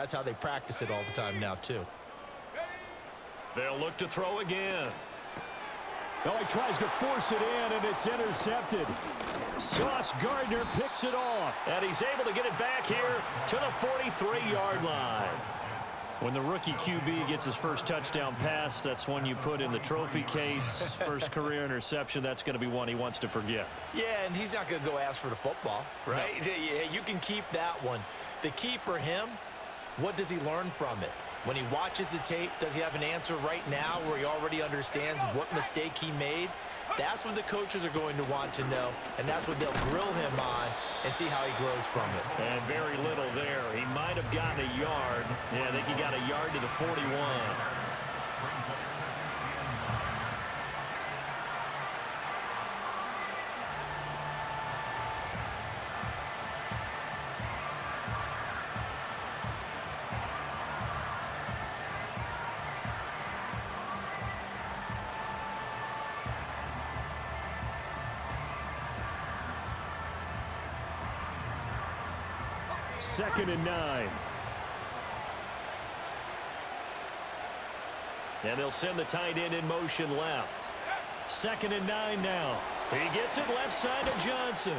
That's how they practice it all the time now, too. They'll look to throw again. Oh, he tries to force it in, and it's intercepted. Sauce Gardner picks it off. And he's able to get it back here to the 43-yard line. When the rookie QB gets his first touchdown pass, that's one you put in the trophy case. First career interception, that's going to be one he wants to forget. Yeah, and he's not going to go ask for the football, right? No. Yeah, you can keep that one. The key for him, what does he learn from it? When he watches the tape, does he have an answer right now where he already understands what mistake he made? That's what the coaches are going to want to know, and that's what they'll grill him on and see how he grows from it. And very little there. He might have gotten a yard. Yeah, I think he got a yard to the 41. Second and 9. And they'll send the tight end in motion left. Second and 9 now. He gets it left side to Johnson.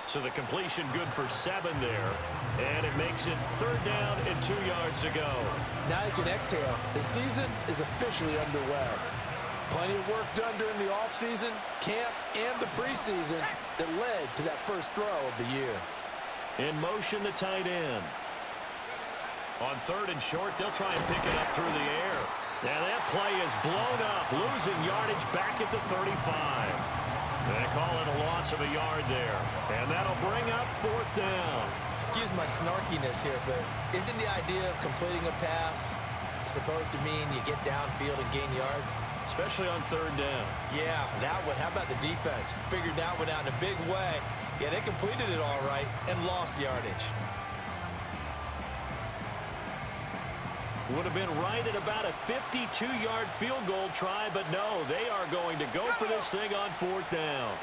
So the completion good for 7 there. And it makes it 3rd down and 2 yards to go. Now you can exhale. The season is officially underway. Plenty of work done during the offseason, camp, and the preseason that led to that first throw of the year. In motion, the tight end. On 3rd and short, they'll try and pick it up through the air. And that play is blown up, losing yardage back at the 35. They call it a loss of a yard there. And that'll bring up 4th down. Excuse my snarkiness here, but isn't the idea of completing a pass supposed to mean you get downfield and gain yards? Especially on 3rd down. Yeah, that one. How about the defense? Figured that one out in a big way. Yeah, they completed it all right and lost yardage. Would have been right at about a 52-yard field goal try, but no, they are going to go for this thing on 4th down.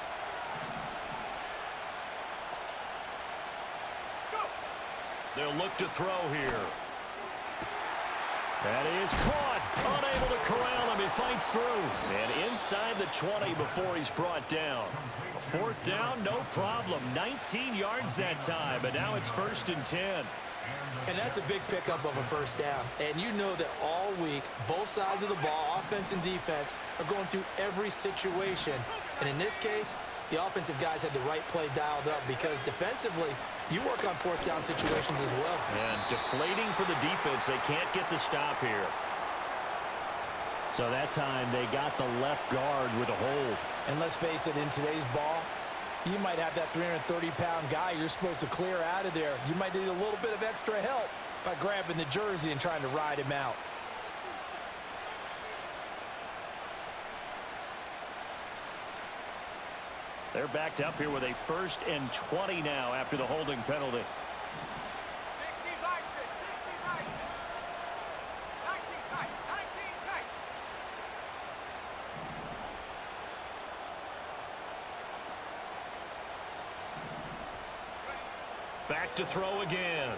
They'll look to throw here. That is caught. Unable to corral him. He fights through. And inside the 20 before he's brought down. 4th down, no problem. 19 yards that time, but now it's 1st and 10. And that's a big pickup of a 1st down. And you know that all week, both sides of the ball, offense and defense, are going through every situation. And in this case, the offensive guys had the right play dialed up because defensively, you work on 4th down situations as well. And deflating for the defense. They can't get the stop here. So that time they got the left guard with a hold. And let's face it, in today's ball, you might have that 330-pound guy you're supposed to clear out of there. You might need a little bit of extra help by grabbing the jersey and trying to ride him out. They're backed up here with a 1st and 20 now after the holding penalty. Back to throw again.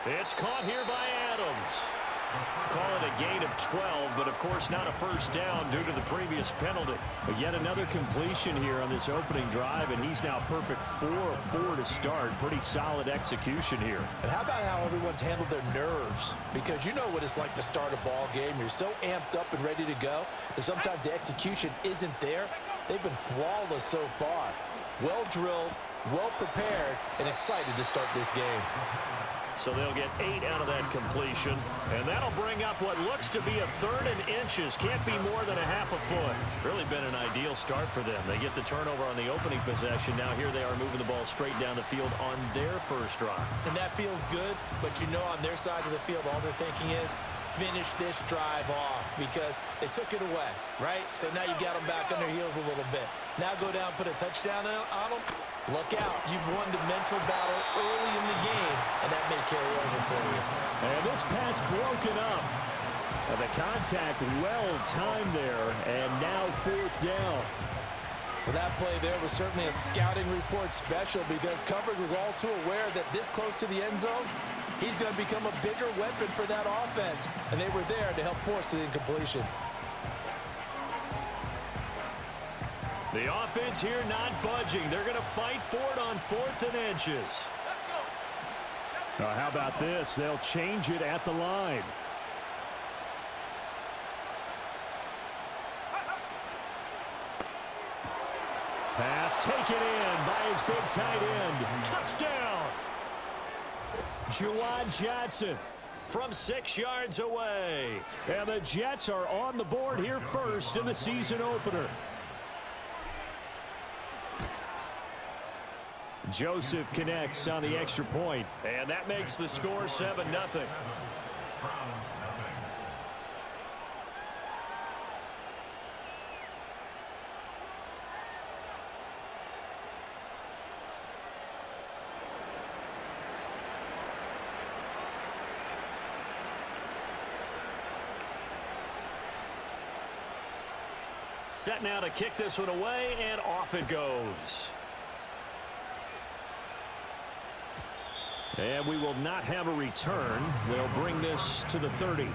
It's caught here by Adams. Call it a gain of 12, but of course not a 1st down due to the previous penalty. But yet another completion here on this opening drive, and he's now perfect 4 of 4 to start. Pretty solid execution here. And how about how everyone's handled their nerves? Because you know what it's like to start a ball game. You're so amped up and ready to go that sometimes the execution isn't there. They've been flawless so far. Well drilled, well prepared, and excited to start this game. So they'll get 8 out of that completion, and that'll bring up what looks to be a 3rd and inches. Can't be more than a half a foot. Really been an ideal start for them. They get the turnover on the opening possession. Now here they are moving the ball straight down the field on their first drive. And that feels good, but you know on their side of the field, all they're thinking is, finish this drive off because they took it away, right? So now you got them back on their heels a little bit. Now go down, put a touchdown on them. Look out. You've won the mental battle early in the game, and that may carry over for you. And this pass broken up. And the contact well timed there, and now 4th down. Well, that play there was certainly a scouting report special because coverage was all too aware that this close to the end zone, he's going to become a bigger weapon for that offense, and they were there to help force the incompletion. The offense here not budging. They're going to fight for it on 4th and inches. How about this? They'll change it at the line. Pass taken in by his big tight end. Touchdown! Juwan Johnson from 6 yards away. And the Jets are on the board here first in the season opener. Joseph connects on the extra point. And that makes the score 7-0. Set now to kick this one away, and off it goes. And we will not have a return. They'll bring this to the 30.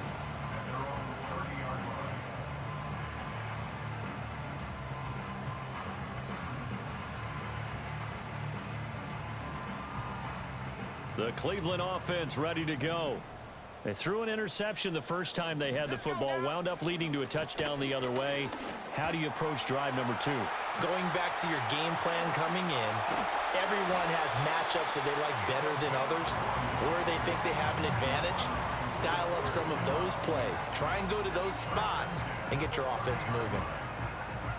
The Cleveland offense ready to go. They threw an interception the first time they had the football, wound up leading to a touchdown the other way. How do you approach drive number 2? Going back to your game plan coming in, everyone has matchups that they like better than others, or they think they have an advantage. Dial up some of those plays. Try and go to those spots and get your offense moving.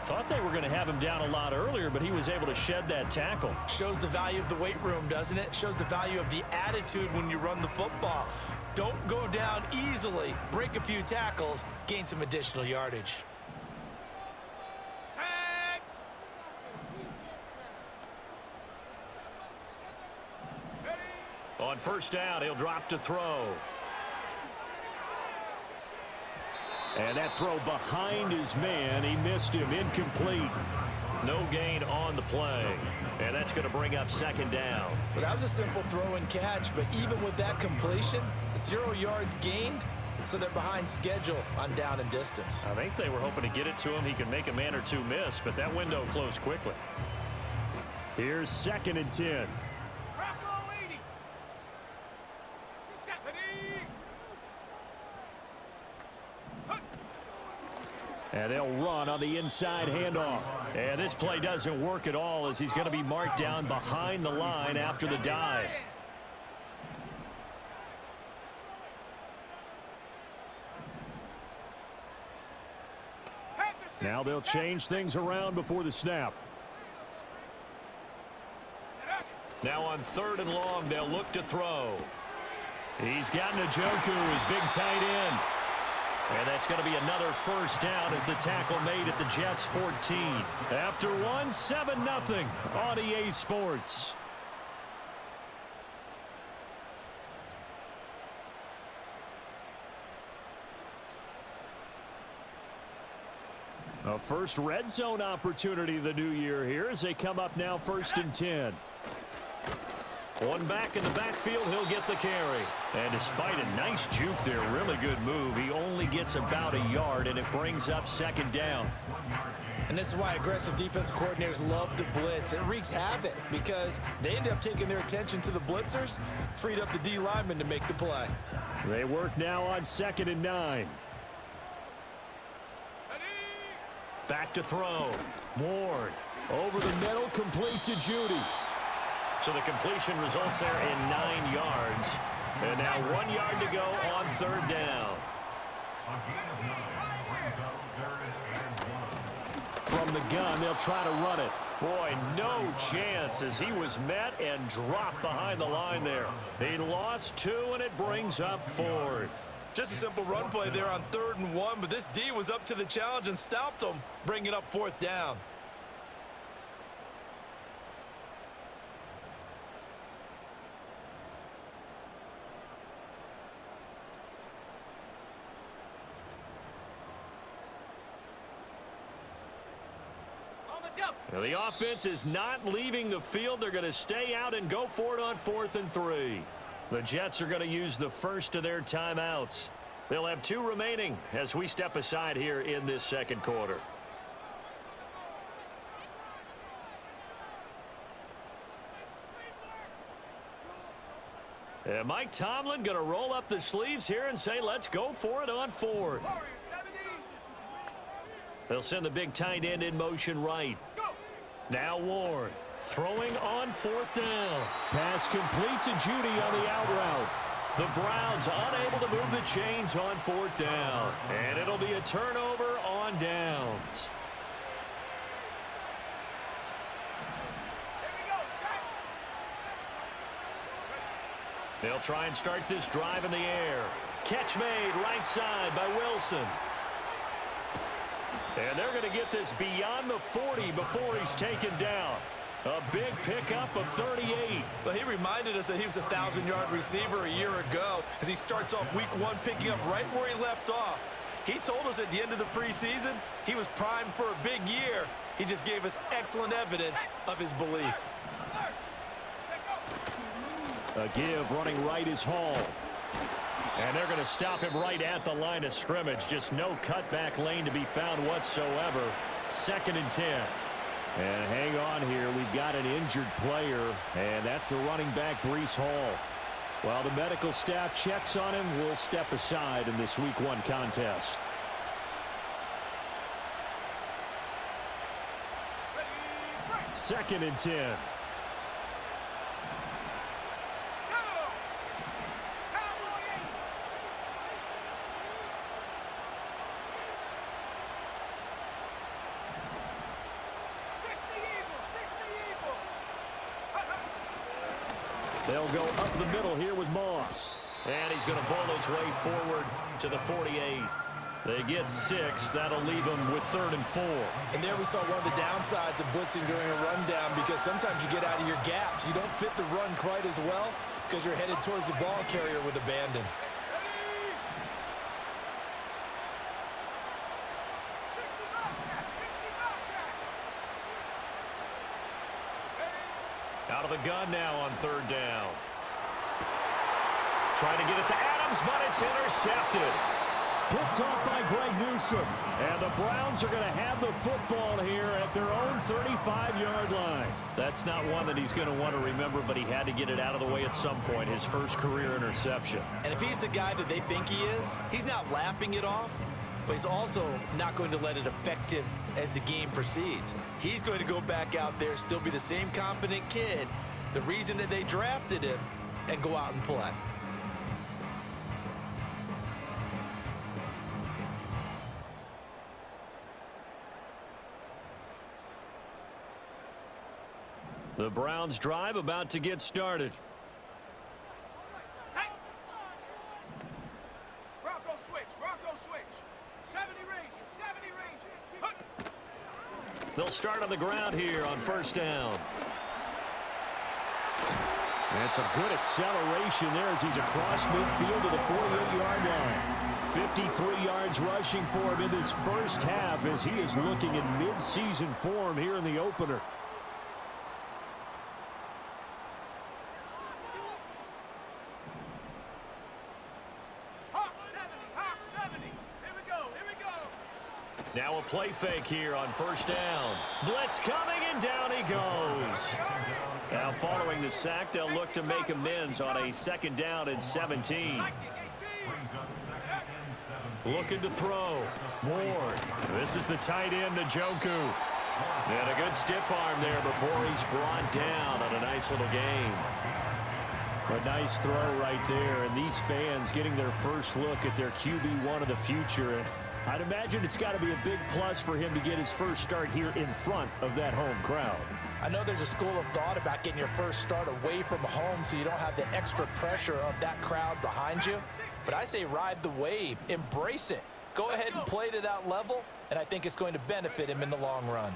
Thought they were going to have him down a lot earlier, but he was able to shed that tackle. Shows the value of the weight room, doesn't it? Shows the value of the attitude when you run the football. Don't go down easily. Break a few tackles, gain some additional yardage. On first down, he'll drop to throw. And that throw behind his man. He missed him. Incomplete. No gain on the play. And that's going to bring up 2nd down. Well, that was a simple throw and catch, but even with that completion, 0 yards gained, so they're behind schedule on down and distance. I think they were hoping to get it to him. He could make a man or two miss, but that window closed quickly. Here's 2nd and 10. And they'll run on the inside handoff. And this play doesn't work at all as he's going to be marked down behind the line after the dive. Now they'll change things around before the snap. Now on 3rd and long, they'll look to throw. He's got Njoku, his big tight end. And that's going to be another first down as the tackle made at the Jets' 14. After one, 7-0 on EA Sports. A first red zone opportunity the new year here as they come up now 1st and 10. One back in the backfield, he'll get the carry. And despite a nice juke there, really good move, he only gets about a yard, and it brings up 2nd down. And this is why aggressive defense coordinators love to blitz. It wreaks havoc because they end up taking their attention to the blitzers, freed up the D lineman to make the play. They work now on 2nd and 9. Back to throw. Ward over the middle, complete to Judy. So the completion results there in 9 yards. And now 1 yard to go on 3rd down. From the gun, they'll try to run it. Boy, no chance as he was met and dropped behind the line there. He lost 2, and it brings up 4th. Just a simple run play there on 3rd and 1, but this D was up to the challenge and stopped them, bringing up 4th down. Now, the offense is not leaving the field. They're going to stay out and go for it on 4th and 3. The Jets are going to use the first of their timeouts. They'll have 2 remaining as we step aside here in this second quarter. And Mike Tomlin going to roll up the sleeves here and say, let's go for it on 4th. They'll send the big tight end in motion right. Now Ward throwing on 4th down. Pass complete to Judy on the out route. The Browns unable to move the chains on 4th down. And it'll be a turnover on downs. They'll try and start this drive in the air. Catch made right side by Wilson. And they're going to get this beyond the 40 before he's taken down. A big pickup of 38. Well, he reminded us that he was a 1,000-yard receiver a year ago as he starts off week 1 picking up right where he left off. He told us at the end of the preseason he was primed for a big year. He just gave us excellent evidence of his belief. A give running right is Hall. And they're going to stop him right at the line of scrimmage. Just no cutback lane to be found whatsoever. 2nd and 10. And hang on here. We've got an injured player, and that's the running back, Breece Hall. While the medical staff checks on him, we'll step aside in this week 1 contest. Second and 10. They'll go up the middle here with Moss. And he's going to bowl his way forward to the 48. They get 6. That'll leave them with 3rd and 4. And there we saw one of the downsides of blitzing during a rundown, because sometimes you get out of your gaps. You don't fit the run quite as well because you're headed towards the ball carrier with abandon. Out of the gun now on 3rd down. Trying to get it to Adams, but it's intercepted. Picked off by Greg Newsome. And the Browns are going to have the football here at their own 35-yard line. That's not one that he's going to want to remember, but he had to get it out of the way at some point. His first career interception. And if he's the guy that they think he is, he's not laughing it off, but he's also not going to let it affect him as the game proceeds. He's going to go back out there, still be the same confident kid, the reason that they drafted him, and go out and play. The Browns drive about to get started. They'll start on the ground here on 1st down. That's a good acceleration there as he's across midfield to the 48-yard line. 53 yards rushing for him in this first half as he is looking in mid-season form here in the opener. Now a play fake here on 1st down. Blitz coming, and down he goes. Now following the sack, they'll look to make amends on a 2nd down and 17. Looking to throw. Ward. This is the tight end, Njoku. And a good stiff arm there before he's brought down on a nice little game. A nice throw right there, and these fans getting their first look at their QB1 of the future. And I'd imagine it's got to be a big plus for him to get his first start here in front of that home crowd. I know there's a school of thought about getting your first start away from home so you don't have the extra pressure of that crowd behind you. But I say ride the wave. Embrace it. Go ahead and play to that level, and I think it's going to benefit him in the long run.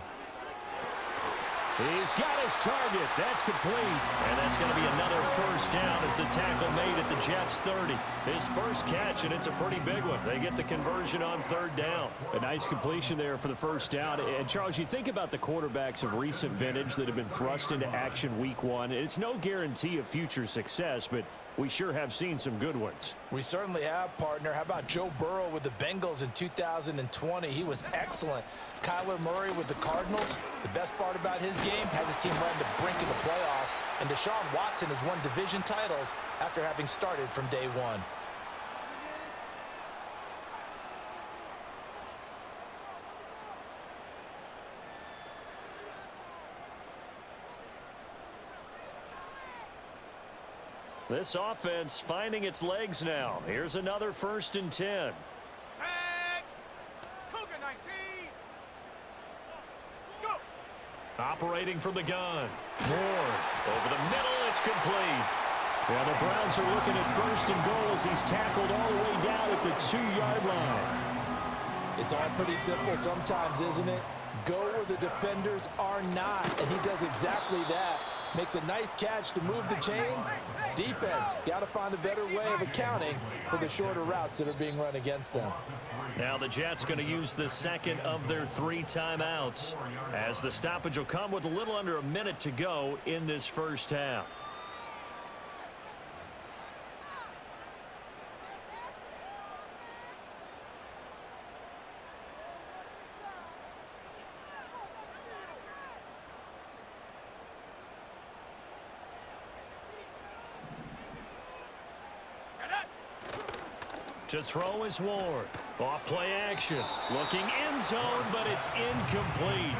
He's got his target. That's complete. And that's going to be another first down as the tackle made at the Jets' 30. His first catch, and it's a pretty big one. They get the conversion on third down. A nice completion there for the first down. And, Charles, you think about the quarterbacks of recent vintage that have been thrust into action week one. It's no guarantee of future success, but we sure have seen some good ones. We certainly have, partner. How about Joe Burrow with the Bengals in 2020? He was excellent. Kyler Murray with the Cardinals. The best part about his game has his team right on the brink of the playoffs. And Deshaun Watson has won division titles after having started from day one. This offense finding its legs now. Here's another 1st and 10. Operating from the gun. Moore over the middle. It's complete. Yeah, the Browns are looking at 1st and goal as he's tackled all the way down at the 2-yard line. It's all pretty simple sometimes, isn't it? Go where the defenders are not, and he does exactly that. Makes a nice catch to move the chains. Defense got to find a better way of accounting for the shorter routes that are being run against them. Now the Jets going to use the second of their 3 timeouts as the stoppage will come with a little under a minute to go in this first half. To throw is Ward. Off play action. Looking end zone, but it's incomplete.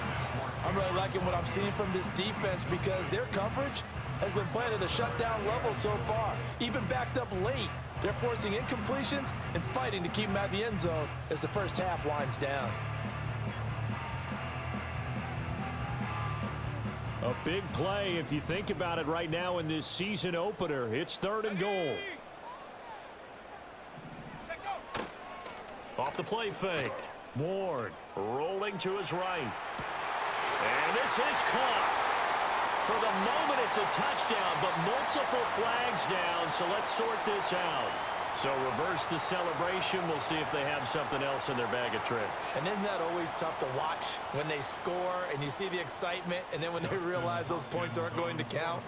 I'm really liking what I'm seeing from this defense because their coverage has been playing at a shutdown level so far. Even backed up late. They're forcing incompletions and fighting to keep them out of the end zone as the first half winds down. A big play if you think about it right now in this season opener. It's 3rd and goal. Off the play fake. Ward rolling to his right. And this is caught. For the moment, it's a touchdown, but multiple flags down, so let's sort this out. So reverse the celebration. We'll see if they have something else in their bag of tricks. And isn't that always tough to watch when they score and you see the excitement, and then when they realize those points aren't going to count?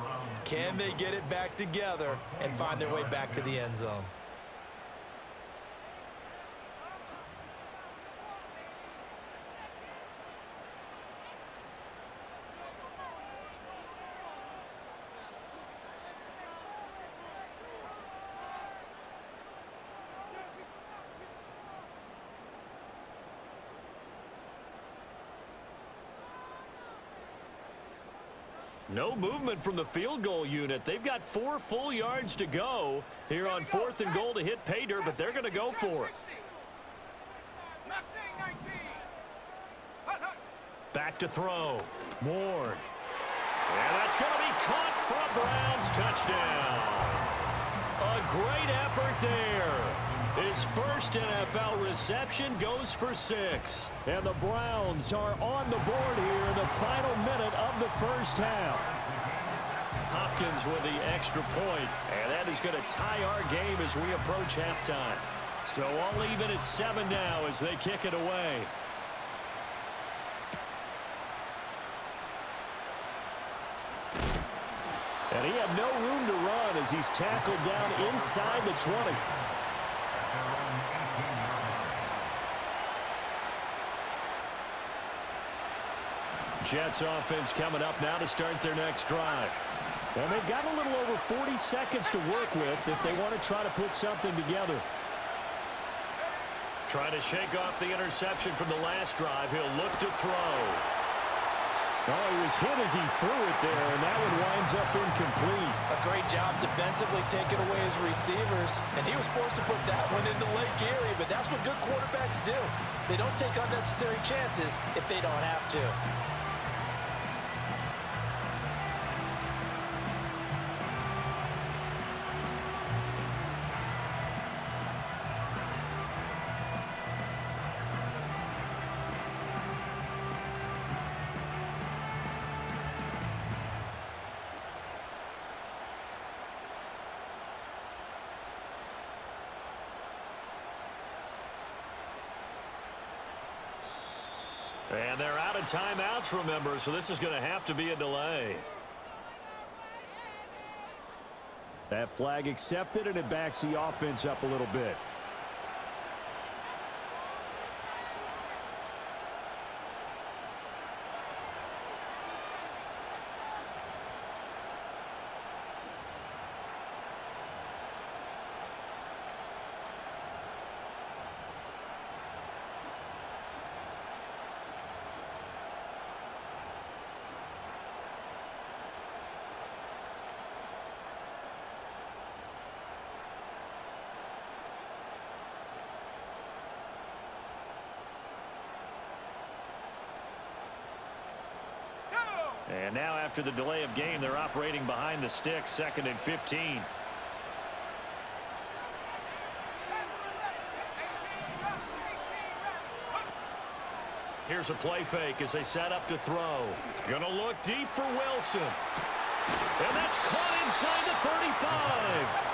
Can they get it back together and find their way back to the end zone? No movement from the field goal unit. They've got 4 full yards to go here on 4th and goal to hit pay dirt, but they're going to go for it. Back to throw. Ward. And that's going to be caught for a Browns touchdown. A great effort there. His first NFL reception goes for 6. And the Browns are on the board here in the final minute of the first half. Hopkins with the extra point, and that is going to tie our game as we approach halftime. So all even at 7 now as they kick it away. And he had no room to run as he's tackled down inside the 20. Jets offense coming up now to start their next drive. And they've got a little over 40 seconds to work with if they want to try to put something together. Trying to shake off the interception from the last drive. He'll look to throw. Oh, he was hit as he threw it there, and that one winds up incomplete. A great job defensively taking away his receivers, and he was forced to put that one into Lake Erie, but that's what good quarterbacks do. They don't take unnecessary chances if they don't have to. And they're out of timeouts, remember, so this is going to have to be a delay. That flag accepted, and it backs the offense up a little bit. And now after the delay of game, they're operating behind the sticks, 2nd and 15. Here's a play fake as they set up to throw. Gonna look deep for Wilson. And that's caught inside the 35.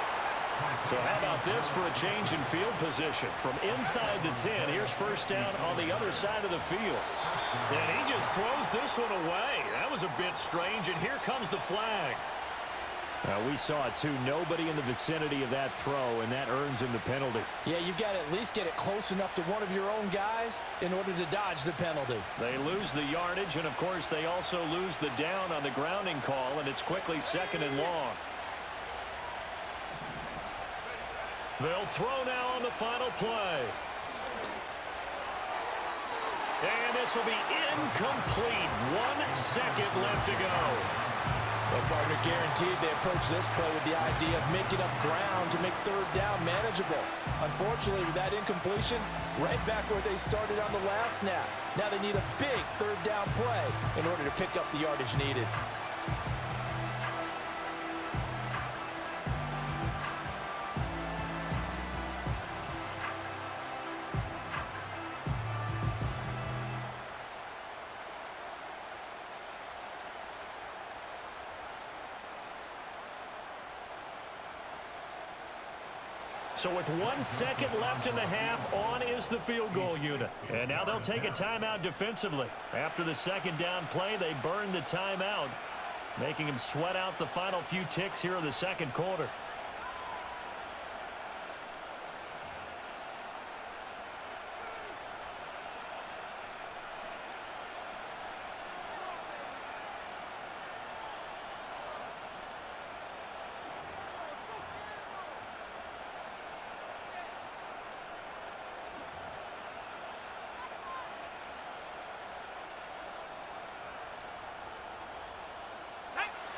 So how about this for a change in field position? From inside the 10, here's first down on the other side of the field. And he just throws this one away. That was a bit strange, and here comes the flag. We saw it too. Nobody in the vicinity of that throw, and that earns him the penalty. Yeah, you've got to at least get it close enough to one of your own guys in order to dodge the penalty. They lose the yardage, and of course they also lose the down on the grounding call, and it's quickly 2nd and long. They'll throw now on the final play. And this will be incomplete. 1 second left to go. Well, partner, guaranteed they approach this play with the idea of making up ground to make 3rd down manageable. Unfortunately, with that incompletion, right back where they started on the last snap. Now they need a big 3rd down play in order to pick up the yardage needed. So with 1 second left in the half, on is the field goal unit. And now they'll take a timeout defensively. After the 2nd down play, they burn the timeout, making them sweat out the final few ticks here in the 2nd quarter.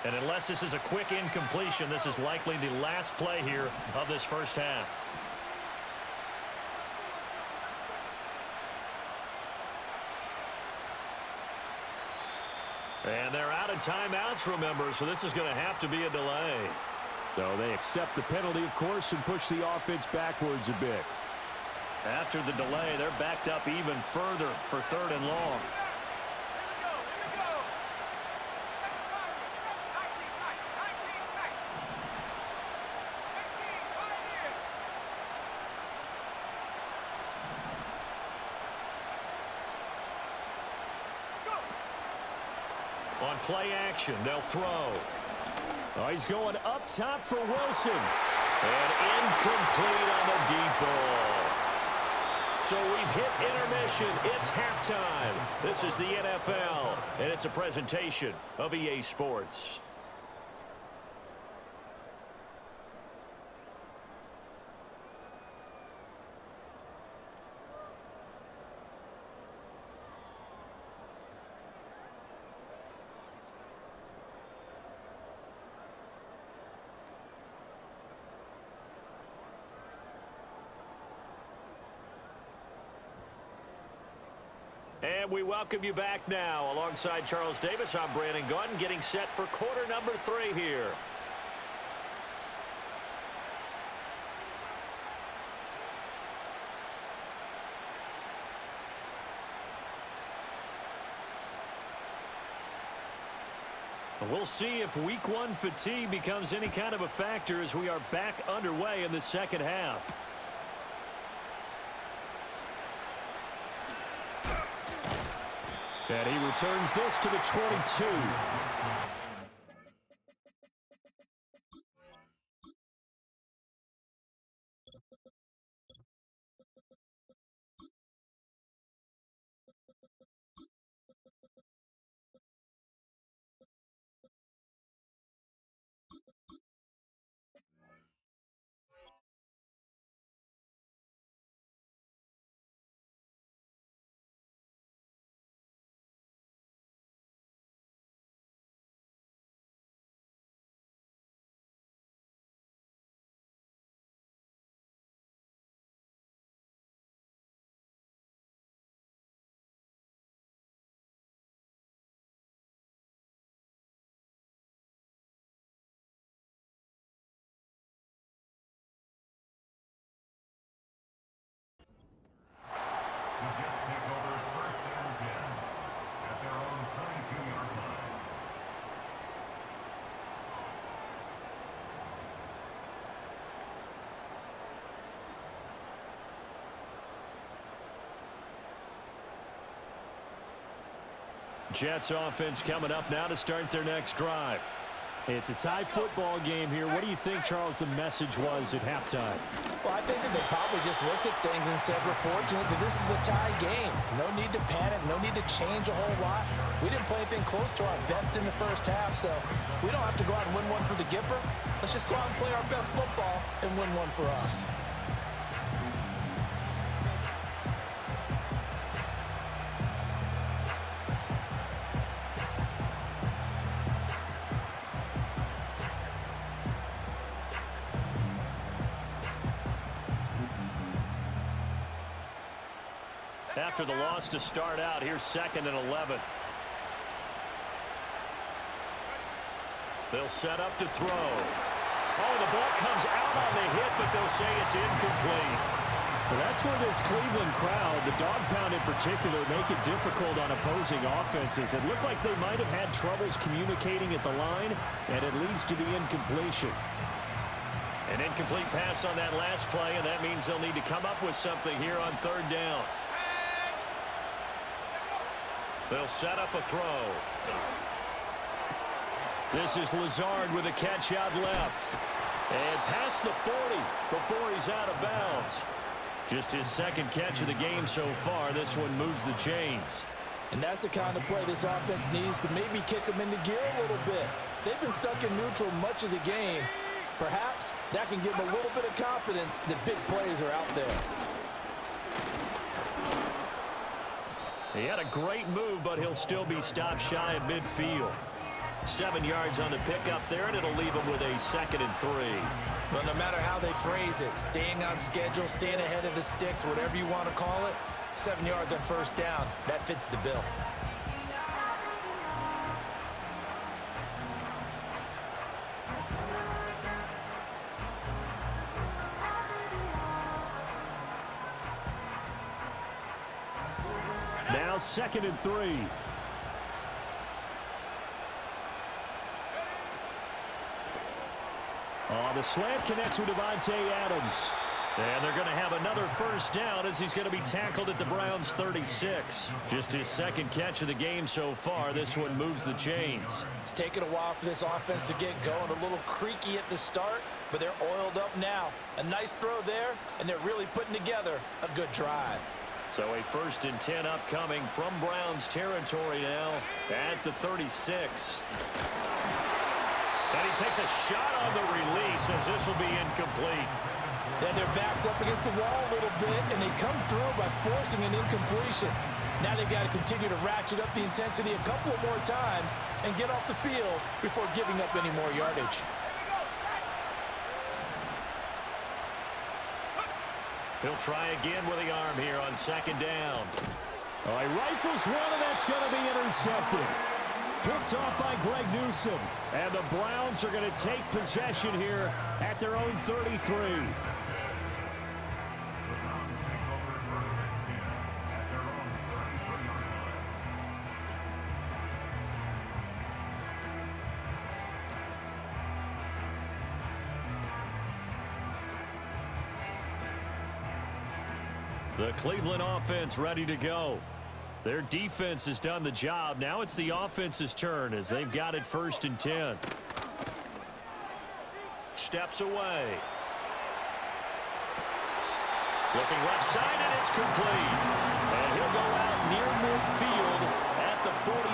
And unless this is a quick incompletion, this is likely the last play here of this first half. And they're out of timeouts, remember, so this is going to have to be a delay. So they accept the penalty, of course, and push the offense backwards a bit. After the delay, they're backed up even further for 3rd and long. On play action, they'll throw. Oh, he's going up top for Wilson. And incomplete on the deep ball. So we've hit intermission. It's halftime. This is the NFL, and it's a presentation of EA Sports. And we welcome you back now. Alongside Charles Davis, I'm Brandon Gunn, getting set for quarter number 3 here. We'll see if week 1 fatigue becomes any kind of a factor as we are back underway in the second half. And he returns this to the 22. Jets offense coming up now to start their next drive. It's a tie football game here. What do you think, Charles, the message was at halftime? Well, I think that they probably just looked at things and said, we're fortunate that this is a tie game. No need to panic. No need to change a whole lot. We didn't play anything close to our best in the first half, so we don't have to go out and win one for the Gipper. Let's just go out and play our best football and win one for us. After the loss to start out, here's 2nd and 11. They'll set up to throw. Oh, the ball comes out on the hit, but they'll say it's incomplete. Well, that's where this Cleveland crowd, the dog pound in particular, make it difficult on opposing offenses. It looked like they might have had troubles communicating at the line, and it leads to the incompletion. An incomplete pass on that last play, and that means they'll need to come up with something here on 3rd down. They'll set up a throw. This is Lazard with a catch out left. And past the 40 before he's out of bounds. Just his 2nd catch of the game so far. This one moves the chains. And that's the kind of play this offense needs to maybe kick them into gear a little bit. They've been stuck in neutral much of the game. Perhaps that can give them a little bit of confidence that big plays are out there. He had a great move, but he'll still be stopped shy of midfield. 7 yards on the pickup there, and it'll leave him with a 2nd and 3. Well, no matter how they phrase it, staying on schedule, staying ahead of the sticks, whatever you want to call it, 7 yards on 1st down, that fits the bill. Now 2nd and 3. The slant connects with Devontae Adams. And they're going to have another 1st down as he's going to be tackled at the Browns' 36. Just his 2nd catch of the game so far. This one moves the chains. It's taken a while for this offense to get going. A little creaky at the start, but they're oiled up now. A nice throw there, and they're really putting together a good drive. So a 1st and 10 upcoming from Browns territory now at the 36. And he takes a shot on the release as this will be incomplete. Then their back's up against the wall a little bit, and they come through by forcing an incompletion. Now they've got to continue to ratchet up the intensity a couple of more times and get off the field before giving up any more yardage. He'll try again with the arm here on 2nd down. He rifles one, and that's going to be intercepted. Picked off by Greg Newsome. And the Browns are going to take possession here at their own 33. The Cleveland offense ready to go. Their defense has done the job. Now it's the offense's turn as they've got it 1st and 10. Steps away. Looking left side, and it's complete. And he'll go out near midfield at the 49.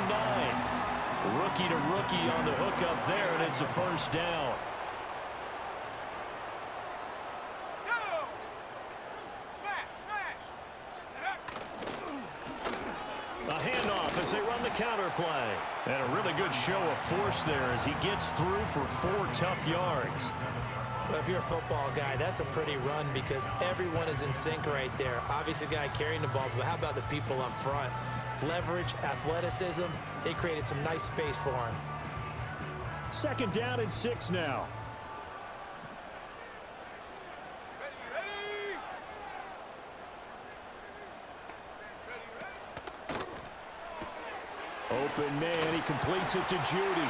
Rookie to rookie on the hookup there, and it's a 1st down. A handoff as they run the counter play. And a really good show of force there as he gets through for 4 tough yards. Well, if you're a football guy, that's a pretty run because everyone is in sync right there. Obviously, the guy carrying the ball, but how about the people up front? Leverage, athleticism, they created some nice space for him. 2nd down and 6 now. Open man, he completes it to Judy.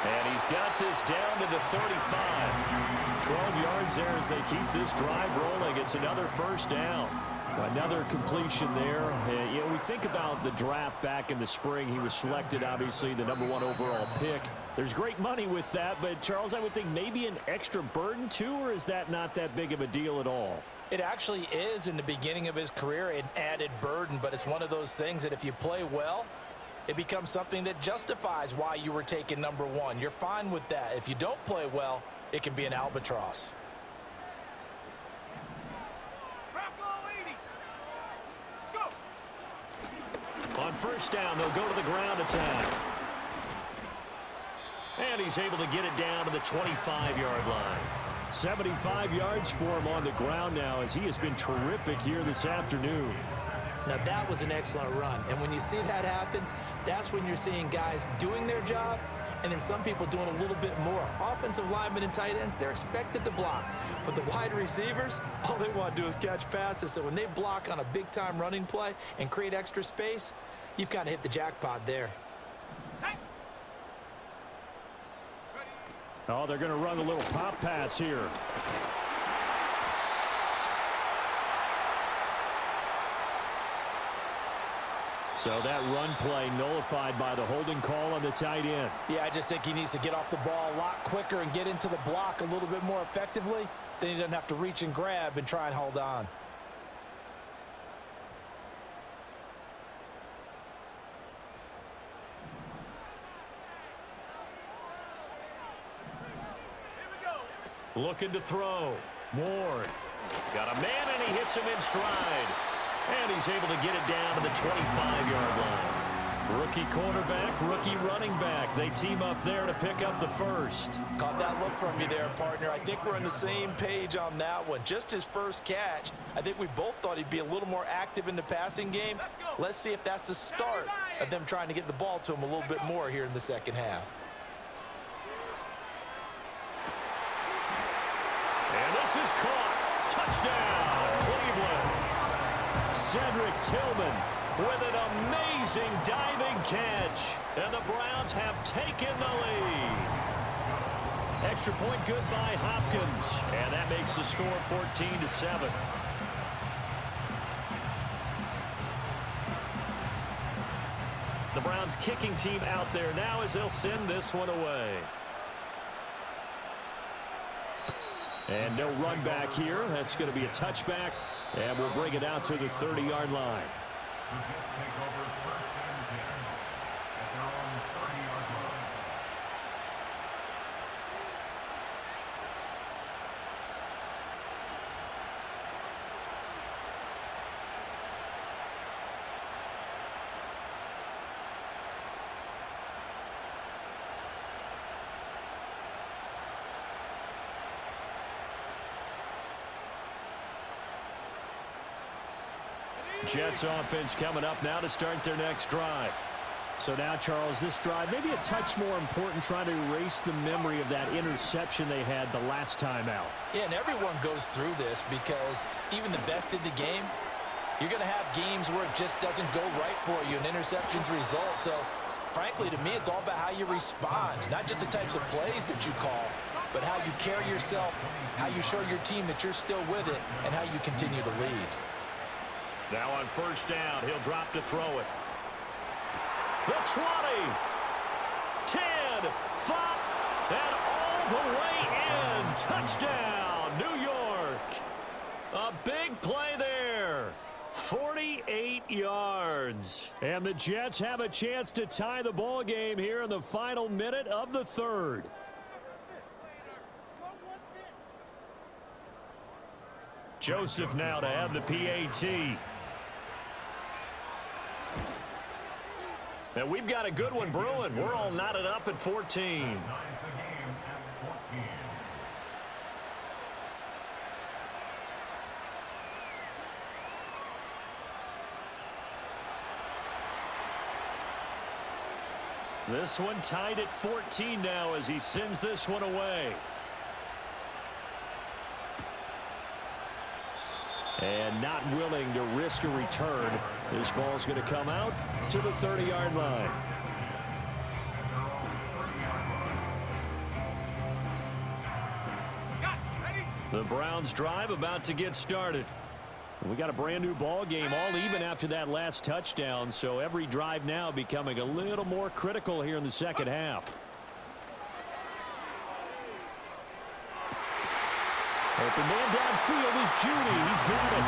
And he's got this down to the 35. 12 yards there as they keep this drive rolling. It's another 1st down. Another completion there. You know, we think about the draft back in the spring. He was selected, obviously, the #1 overall pick. There's great money with that, but, Charles, I would think maybe an extra burden, too, or is that not that big of a deal at all? It actually is in the beginning of his career an added burden, but it's one of those things that if you play well, it becomes something that justifies why you were taken #1. You're fine with that. If you don't play well, it can be an albatross. On 1st down, they'll go to the ground attack. And he's able to get it down to the 25-yard line. 75 yards for him on the ground now as he has been terrific here this afternoon. Now, that was an excellent run. And when you see that happen, that's when you're seeing guys doing their job and then some people doing a little bit more. Offensive linemen and tight ends, they're expected to block. But the wide receivers, all they want to do is catch passes. So when they block on a big-time running play and create extra space, you've kind of hit the jackpot there. Oh, they're going to run a little pop pass here. So that run play nullified by the holding call on the tight end. Yeah, I just think he needs to get off the ball a lot quicker and get into the block a little bit more effectively. Then he doesn't have to reach and grab and try and hold on. Looking to throw. Ward. Got a man, and he hits him in stride. And he's able to get it down to the 25-yard line. Rookie quarterback, rookie running back. They team up there to pick up the 1st. Caught that look from you there, partner. I think we're on the same page on that one. Just his first catch. I think we both thought he'd be a little more active in the passing game. Let's see if that's the start of them trying to get the ball to him a little bit more here in the 2nd half. And this is caught. Touchdown, Cleveland. Cedric Tillman with an amazing diving catch. And the Browns have taken the lead. Extra point good by Hopkins. And that makes the score 14-7. The Browns kicking team out there now as they'll send this one away. And no run back here. That's going to be a touchback. And we'll bring it out to the 30-yard line. Jets offense coming up now to start their next drive. So now, Charles, this drive maybe a touch more important, trying to erase the memory of that interception they had the last time out. Yeah, and everyone goes through this because even the best in the game, you're going to have games where it just doesn't go right for you, and interceptions result. So, frankly, to me, it's all about how you respond, not just the types of plays that you call, but how you carry yourself, how you show your team that you're still with it, and how you continue to lead. Now on first down, he'll drop to throw it. The 20, 10, 5, and all the way in. Touchdown, New York. A big play there. 48 yards. And the Jets have a chance to tie the ball game here in the final minute of the third. Joseph now to have the PAT. And we've got a good one brewing. We're all knotted up at 14. This one tied at 14 now as he sends this one away. And not willing to risk a return. This ball's going to come out to the 30-yard line. The Browns drive about to get started. We got a brand new ball game, all even after that last touchdown, so every drive now becoming a little more critical here in the second half. Open man downfield is Judy. He's got it.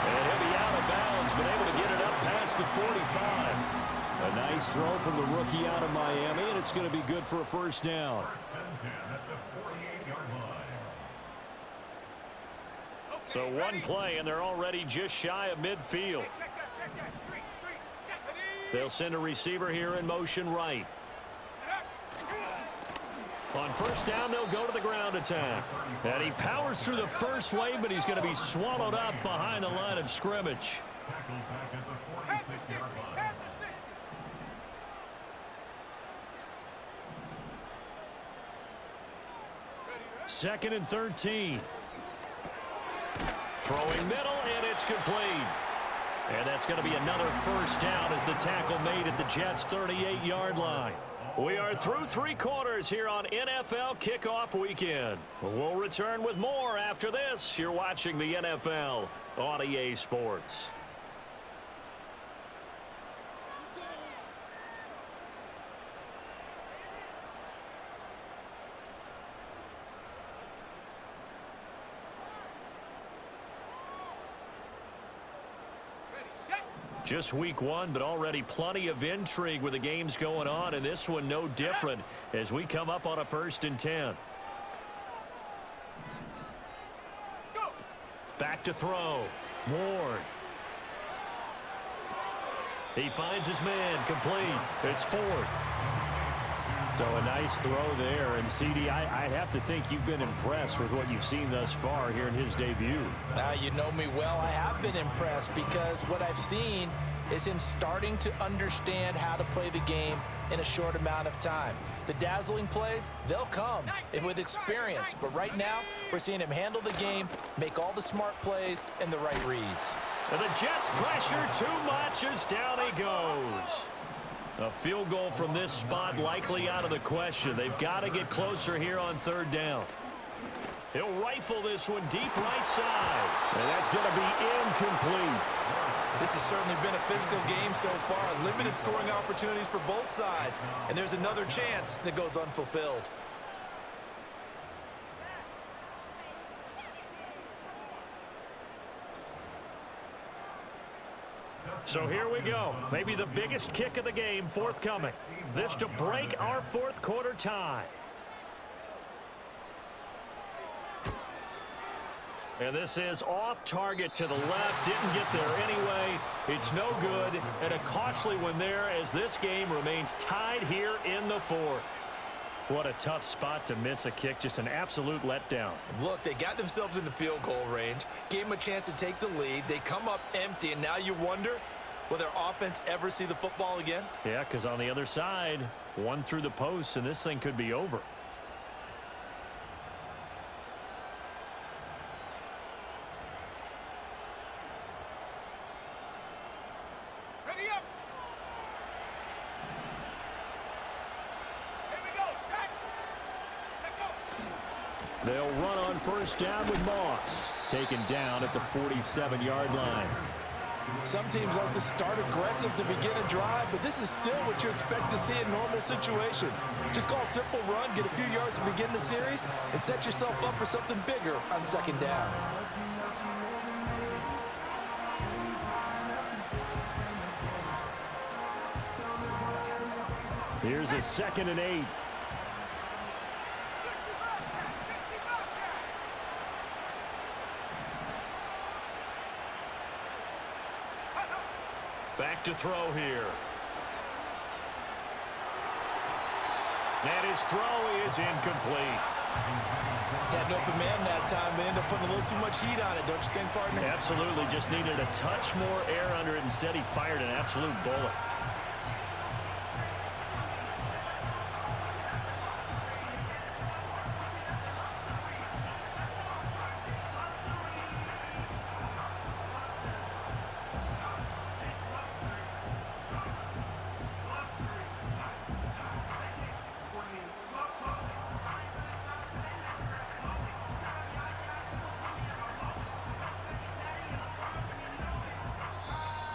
And he'll be out of bounds, but able to get it up past the 45. A nice throw from the rookie out of Miami, and it's going to be good for a first down. So one play, and they're already just shy of midfield. They'll send a receiver here in motion right. On first down, they'll go to the ground attack. And he powers through the first wave, but he's going to be swallowed up behind the line of scrimmage. Second and 13. Throwing middle, and it's complete. And that's going to be another first down as the tackle made at the Jets' 38-yard line. We are through three quarters here on NFL Kickoff Weekend. We'll return with more after this. You're watching the NFL on EA Sports. Just week one, but already plenty of intrigue with the games going on, and this one no different as we come up on a 1st and 10. Back to throw. Ward. He finds his man, complete. It's Ford. So a nice throw there, and CD, I have to think you've been impressed with what you've seen thus far here in his debut. You know me well. I have been impressed because what I've seen is him starting to understand how to play the game in a short amount of time. The dazzling plays, they'll come with experience, but right now we're seeing him handle the game, make all the smart plays, and the right reads. And the Jets pressure too much as down he goes. A field goal from this spot likely out of the question. They've got to get closer here on 3rd down. He'll rifle this one deep right side. And that's going to be incomplete. This has certainly been a physical game so far. Limited scoring opportunities for both sides. And there's another chance that goes unfulfilled. So here we go. Maybe the biggest kick of the game forthcoming. This to break our 4th quarter tie. And this is off target to the left. Didn't get there anyway. It's no good. And a costly one there as this game remains tied here in the 4th. What a tough spot to miss a kick. Just an absolute letdown. Look, they got themselves in the field goal range. Gave them a chance to take the lead. They come up empty, and now you wonder, will their offense ever see the football again? Yeah, because on the other side, one through the post, and this thing could be over. Ready up. Here we go. Set go. They'll run on first down with Moss. Taken down at the 47-yard line. Some teams like to start aggressive to begin a drive, but this is still what you expect to see in normal situations. Just call a simple run, get a few yards to begin the series, and set yourself up for something bigger on second down. Here's a 2nd and 8. Back to throw here. And his throw is incomplete. Had an open man that time, but ended up putting a little too much heat on it, don't you think, partner? Absolutely. Just needed a touch more air under it. Instead, he fired an absolute bullet.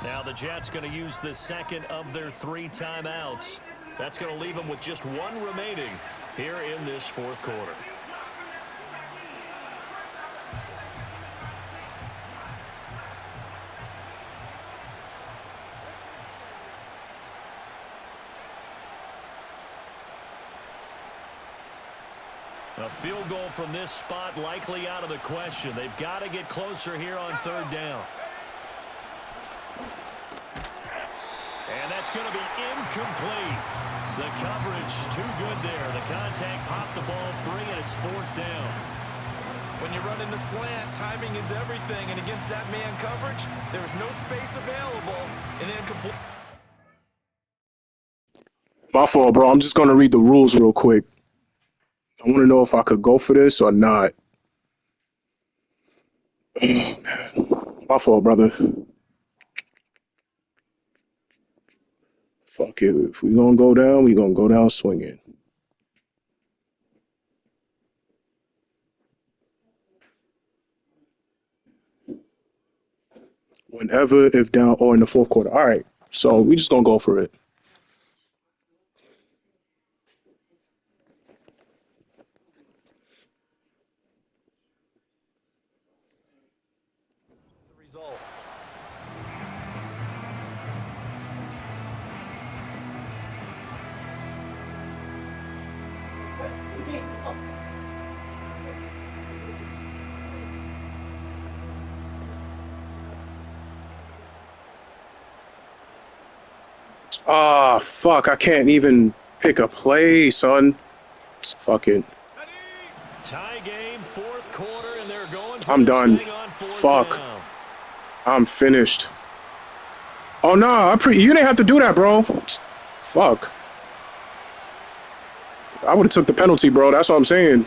Now the Jets going to use the second of their 3 timeouts. That's going to leave them with just 1 remaining here in this 4th quarter. A field goal from this spot likely out of the question. They've got to get closer here on 3rd down. And that's going to be incomplete. The coverage too good there. The contact popped the ball free, and it's 4th down. When you run in the slant, timing is everything. And against that man coverage, there's no space available. And incomplete. My fault, bro. I'm just going to read the rules real quick. I want to know if I could go for this or not. Oh, man. My fault, brother. Fuck it. If we're going to go down, we're going to go down swinging. Whenever, if down, or in the 4th quarter. All right. So we just going to go for it. The result. Ah, fuck. I can't even pick a play, son. Fuck it. Tie game, 4th quarter, and they're going for I'm this done. thing on 4th Fuck. down. I'm finished. Oh, no. You didn't have to do that, bro. Fuck. I would have took the penalty, bro. That's what I'm saying.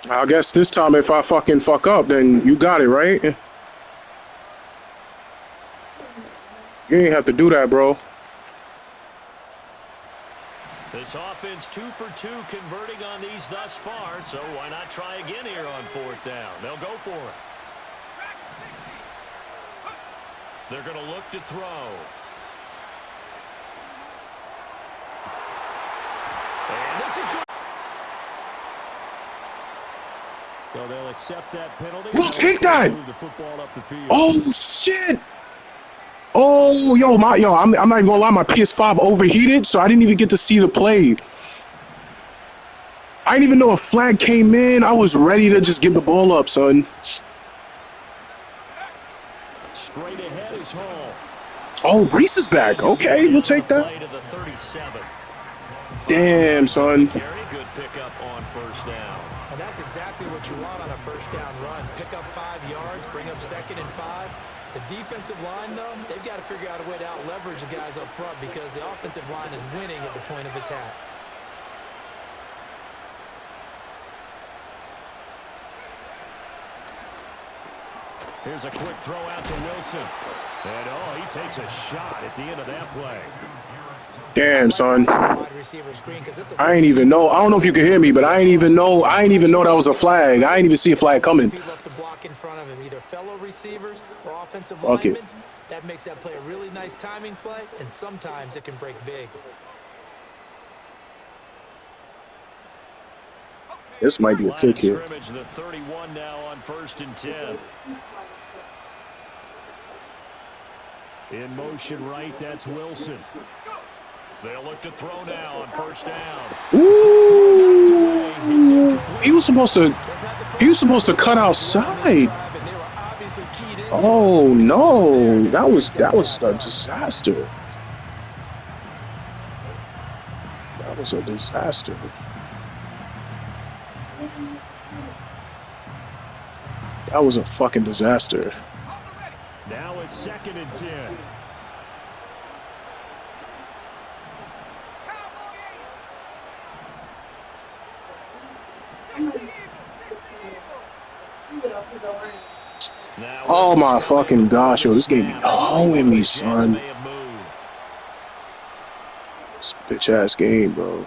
I guess this time if I fucking fuck up, then you got it, right? You ain't have to do that, bro. This offense 2 for 2 converting on these thus far, so why not try again here on 4th down? They'll go for it. They're going to look to throw. And this is good. So they'll accept that penalty. We'll take that. Move the football up the field. Oh, shit. Oh, I'm not even gonna lie, my PS5 overheated, so I didn't even get to see the play. I didn't even know a flag came in. I was ready to just give the ball up, son. Straight ahead is Hall. Oh, Brees is back. Okay, we'll take that. Play to the 37. Damn, son. Good pickup on 1st down. And that's exactly what you want on a 1st down run. Pick up 5 yards, bring up 2nd and 5. The defensive line, though, they've got to figure out a way to out-leverage the guys up front because the offensive line is winning at the point of attack. Here's a quick throw out to Wilson. And, he takes a shot at the end of that play. Damn, son. Wide receiver screen, 'cause it's a I ain't even know. I don't know if you can hear me, but I ain't even know. I ain't even know that was a flag. I ain't even see a flag coming. people have to block in front of him, either fellow receivers or offensive Fuck linemen. it. That makes that play a really nice timing play, and sometimes it can break big. This might be a Line kick of here. scrimmage, the 31 now on 1st and 10. In motion right, that's Wilson. They'll look to throw now on 1st down. Ooh! He was supposed to. He was supposed to cut outside. Oh no! That was a disaster. That was a disaster. That was a fucking disaster. Now it's 2nd and 10. Oh my fucking gosh, yo, this game be hoeing me, son. This bitch ass game, bro.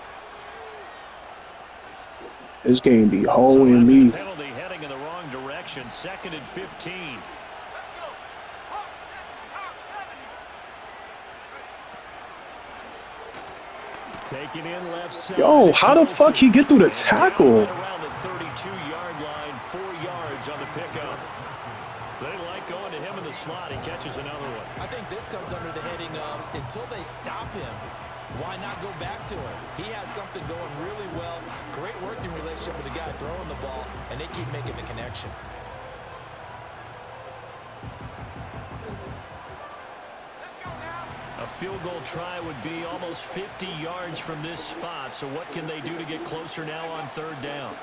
This game be hoeing me. Penalty heading in the wrong direction. 2nd and 15. Taking in left side. Yo, how the fuck he get through the tackle? Around the 32-yard line, 4 yards on the pickup. They like going to him in the slot. He catches another one. I think this comes under the heading of, until they stop him, why not go back to it? He has something going really well. Great working relationship with the guy throwing the ball, and they keep making the connection. A field goal try would be almost 50 yards from this spot. So what can they do to get closer now on 3rd down?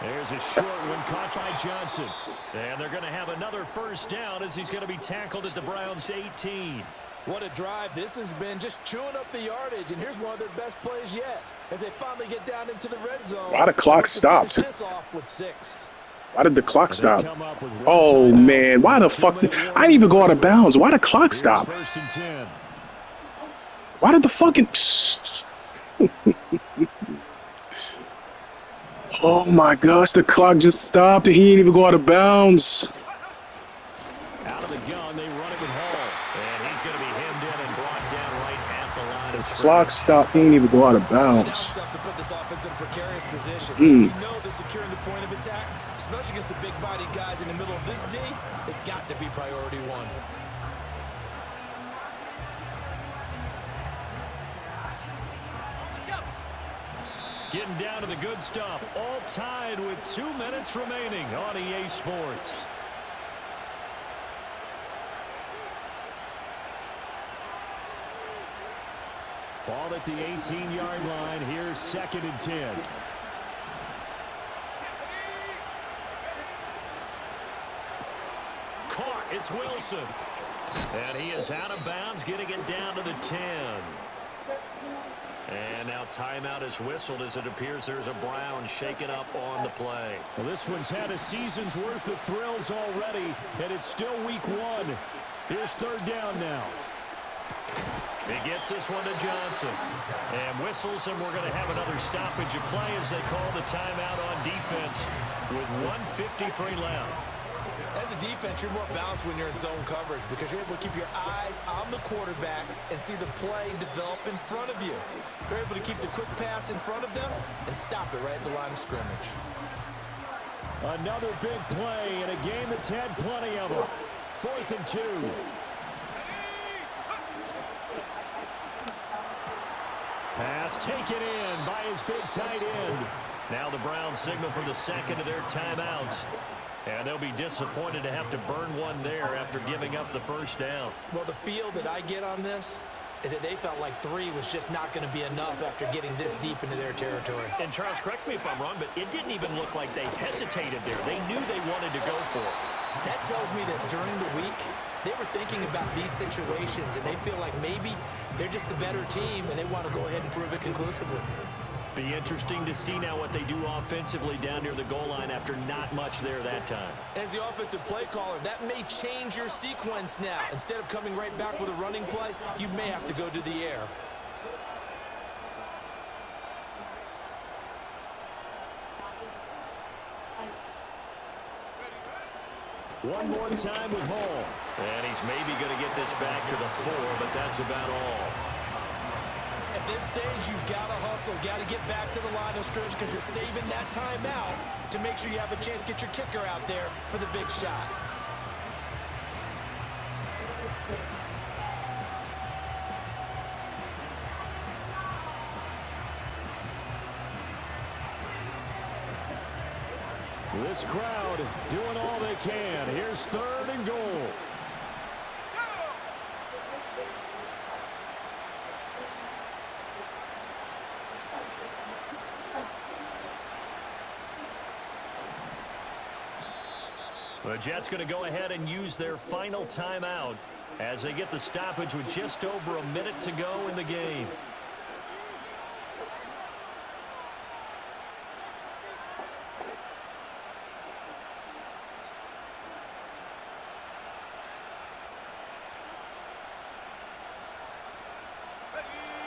There's a short one caught by Johnson. And they're going to have another 1st down as he's going to be tackled at the Browns' 18. What a drive this has been, just chewing up the yardage, and here's one of their best plays yet as they finally get down into the red zone. Why the clock stopped? This off with 6. Why did the clock stop? Oh man, why the fuck? I didn't even go out of bounds. Why the clock stop? 1st and 10. Why did the fucking? Oh my gosh, the clock just stopped and he didn't even go out of bounds. Out of the gun, they run it with Hall. And he's going to be hemmed in and brought down right at the line of scrimmage. Clock stopped, he didn't even go out of bounds. Stuff to put this offense in a precarious position. We know that securing the point of attack, especially against the big-bodied guys in the middle of this D, has got to be priority one. Getting down to the good stuff. All tied with 2 minutes remaining on EA Sports. Ball at the 18-yard line. Here's 2nd and 10. Caught. It's Wilson. And he is out of bounds, getting it down to the 10. And now timeout is whistled as it appears there's a Brown shaken up on the play. Well, this one's had a season's worth of thrills already, and it's still week 1. Here's 3rd down now. He gets this one to Johnson. And whistles, and we're going to have another stoppage of play as they call the timeout on defense with 1:53 left. As a defense, you're more balanced when you're in zone coverage because you're able to keep your eyes on the quarterback and see the play develop in front of you. You're able to keep the quick pass in front of them and stop it right at the line of scrimmage. Another big play in a game that's had plenty of them. 4th and 2. Pass taken in by his big tight end. Now the Browns signal for the second of their timeouts. And they'll be disappointed to have to burn one there after giving up the 1st down. Well, the feel that I get on this is that they felt like 3 was just not going to be enough after getting this deep into their territory. And Charles, correct me if I'm wrong, but it didn't even look like they hesitated there. They knew they wanted to go for it. That tells me that during the week, they were thinking about these situations, and they feel like maybe they're just the better team, and they want to go ahead and prove it conclusively. Be interesting to see now what they do offensively down near the goal line after not much there that time. As the offensive play caller, that may change your sequence now. Instead of coming right back with a running play, you may have to go to the air. One more time with Hall. And he's maybe going to get this back to the 4, but that's about all. At this stage, you've got to hustle, got to get back to the line of scrimmage because you're saving that time out to make sure you have a chance to get your kicker out there for the big shot. This crowd doing all they can. Here's 3rd and goal. The Jets going to go ahead and use their final timeout as they get the stoppage with just over a minute to go in the game.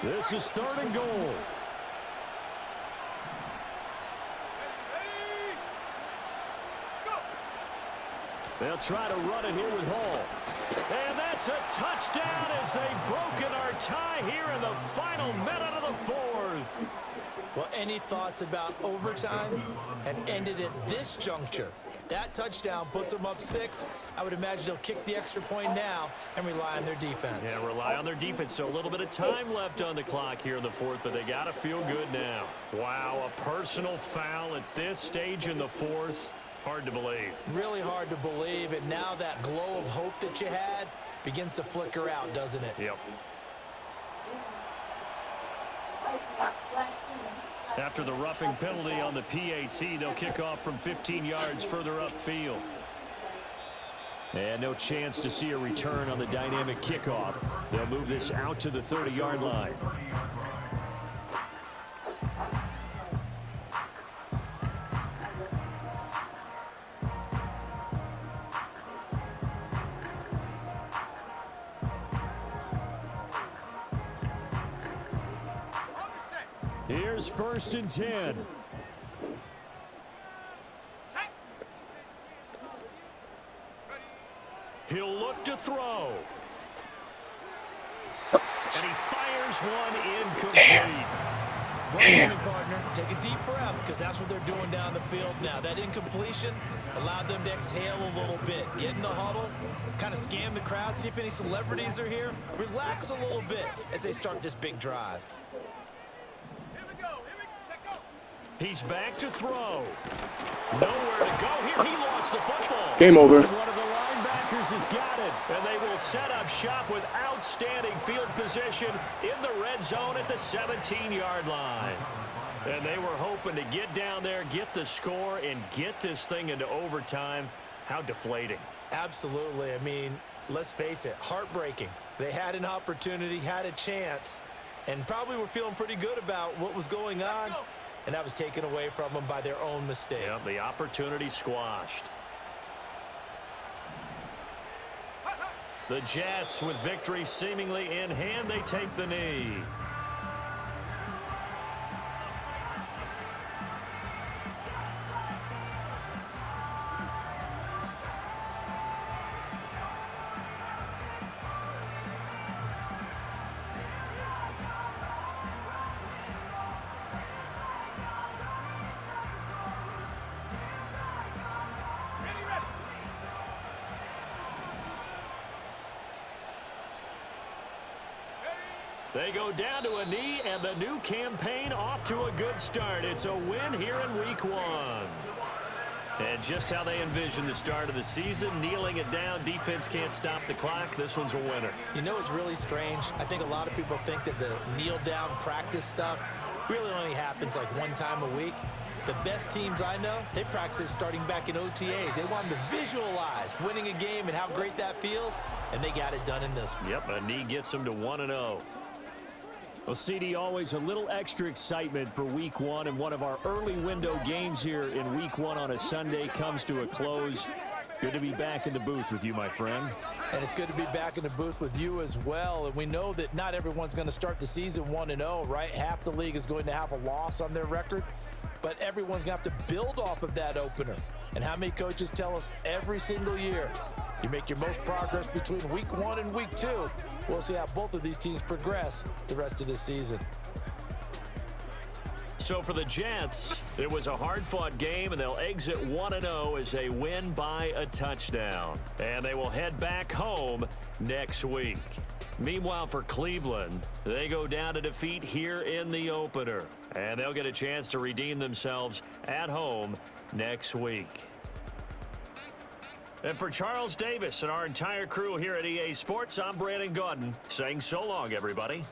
This is 3rd and goal. They'll try to run it here with Hall. And that's a touchdown as they've broken our tie here in the final minute of the 4th. Well, any thoughts about overtime have ended at this juncture. That touchdown puts them up 6. I would imagine they'll kick the extra point now and rely on their defense. Yeah, rely on their defense. So a little bit of time left on the clock here in the 4th, but they got to feel good now. Wow, a personal foul at this stage in the 4th. Hard to believe. Really hard to believe, and now that glow of hope that you had begins to flicker out, doesn't it? Yep. After the roughing penalty on the PAT, they'll kick off from 15 yards further upfield. And no chance to see a return on the dynamic kickoff. They'll move this out to the 30-yard line. Here's 1st and 10. He'll look to throw. And he fires one incomplete. Running, partner. Take a deep breath because that's what they're doing down the field now. That incompletion allowed them to exhale a little bit. Get in the huddle, kind of scan the crowd, see if any celebrities are here. Relax a little bit as they start this big drive. He's back to throw. Nowhere to go here. He lost the football. Game over. One of the linebackers has got it. And they will set up shop with outstanding field position in the red zone at the 17-yard line. And they were hoping to get down there, get the score, and get this thing into overtime. How deflating. Absolutely. I mean, let's face it, heartbreaking. They had an opportunity, had a chance, and probably were feeling pretty good about what was going on. And that was taken away from them by their own mistake. Yep, the opportunity squashed. The Jets, with victory seemingly in hand, they take the knee. They go down to a knee, and the new campaign off to a good start. It's a win here in Week 1. And just how they envisioned the start of the season, kneeling it down, defense can't stop the clock. This one's a winner. You know, it's really strange. I think a lot of people think that the kneel-down practice stuff really only happens like one time a week. The best teams I know, they practice starting back in OTAs. They want them to visualize winning a game and how great that feels, and they got it done in this one. Yep, a knee gets them to 1-0. Well, CD, always a little extra excitement for Week 1, and one of our early window games here in Week 1 on a Sunday comes to a close. Good to be back in the booth with you, my friend. And it's good to be back in the booth with you as well. And we know that not everyone's going to start the season 1-0, right? Half the league is going to have a loss on their record, but everyone's going to have to build off of that opener. And how many coaches tell us every single year, you make your most progress between Week 1 and Week 2. We'll see how both of these teams progress the rest of this season. So for the Jets, it was a hard-fought game, and they'll exit 1-0 as they win by a touchdown. And they will head back home next week. Meanwhile, for Cleveland, they go down to defeat here in the opener. And they'll get a chance to redeem themselves at home next week. And for Charles Davis and our entire crew here at EA Sports, I'm Brandon Gaudin saying so long, everybody.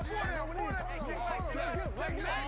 One out.